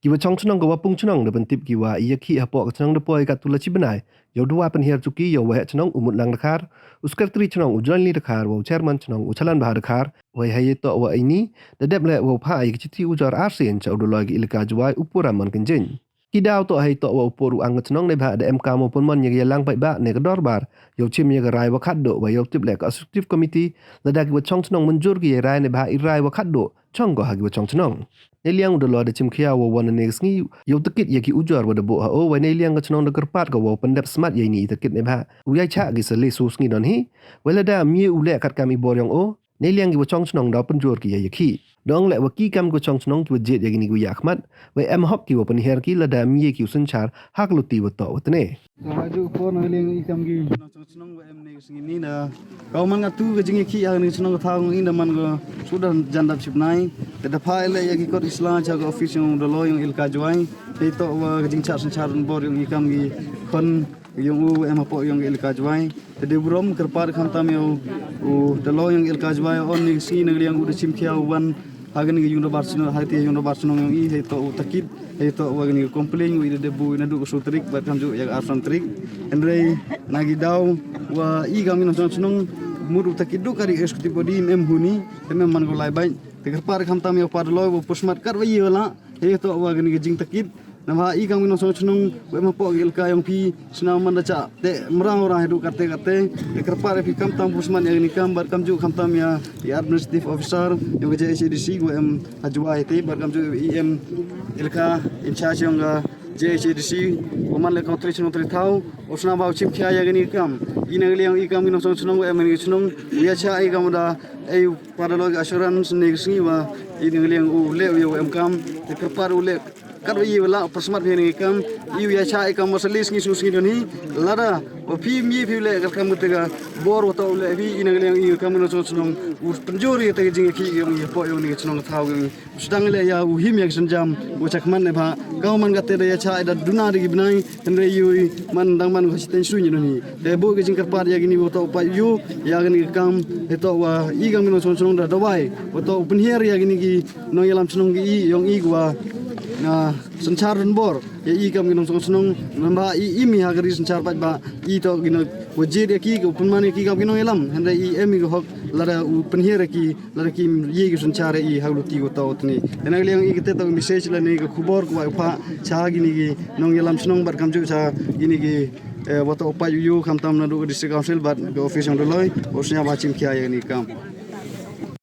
Kiwa chong chnong go wapung chnong de bentip kiwa iya ki hapok chnong de poi kat tula chibenai. Yo dua penhiar cuki yo wahe chnong umut lang dekhar. Uskar tri chnong ujulan li dekhar wa chairman chnong uchalan bahar dekhar. Wa haye to wa ini de dep le wa pha ai chiti ujar arsen cha uduloi ki ilka juai upura man kenjen. Kidau to hai to wa upuru ang chnong ne bha de MK maupun mon ye lang pai ba ne kedor bar. Yo chim ye rai wa khat do wa yo tip le ka executive committee la da ki wa chong chnong munjur ki rai ne bha irai wa khat do chong go ha ki wa chong chnong. Neliang udah lo ada cimkia wa wana negsngi yo tekit ya ki ujar wa debo ha o wa neliang ka chnong de kerpat ka wa pendap smart ya ini tekit ne ba uyai cha gi sele su sngi don hi wala da mi ule kat kami bor yang o neliang gi wa chong chnong da penjur ki ya ki dong le wa ki kam ko chong chnong ki wa jet ya gini gu ya khmat wa em hop ki wa penher ki la da mi ki usun char hak luti wa to wa tne Maju po neliang ikam gi chong chnong wa em negsngi ni na kau man ngatu ke jingi ki ya ni chnong ka thang inda man go sudah jandap sipnai da phaile ya ki kot islam cha go office yung dolo yung ilka juai itu wa jing cha sanchar bor yung ikam gi kon yung u em po yung ilka juai de brom kerpar kham tam yo u dolo yung ilka juai on ni si ngliang u de chimkhia wan hagen gi yung barcelona hati yung barcelona yung i itu takit itu wa ni complain u de bu na du so trik ba kam ju ya arsan trik andre nagi daw wa i gam ni chong muru takidu kari eksekutif bodi em huni em man go lai bai tegar par kham tam yo par loy bo pusmat kar bai yola he to wa gani jing takit nama i kang no so chunung em po gel ka yong pi sna man da cha te mrang ora hedu kate tegar par fi kam tam pusmat ya ni kam bar kam ju kham tam ya administrative officer yo je CDC go em ajwa te bar kam ju em ilka in charge yong JHDC woman le concentration tri thau osna ba chim khia ya gani kam ina liang i kam no so chunung em ni chunung ya cha i kam da ei paralog assurance ne ngi wa ina liang u le yo em kam te kerpar u le kar wi wala persmat ni kam i ya cha i kam masalis ngi sus ngi doni lara o pi mi pi le kam tega bor wa to le bi ina liang i kam no so chunung u penjuri te jing ki yo po yo ni chunung thau ngi sedang le ya u him yak sanjam u chakman ne ba kau man gate ya cha da duna ri gibnai andre yu man dang man khositen su ni ni de bo ge jing kerpar ya gini to pa yu ya gini kam to wa i gang no so chunung da dawai to penhiar ya gini gi no yalam chunung gi yong i gwa na sanchar bor ya i kam ginong song namba i mi ha gari sanchar ba i to gino wajir ya ki ko punmani ki kam ginong elam hande i emi go hok lara u penhiar ki lara ki ye gi sanchar i hagluti go to tni ena liang i kete to message la ni ko khubor ko pa cha gini gi nong elam snong bar kam ju cha gini gi wato pa yu kham tam na do district council bat go office on loi osnya ba chim khia ya ni kam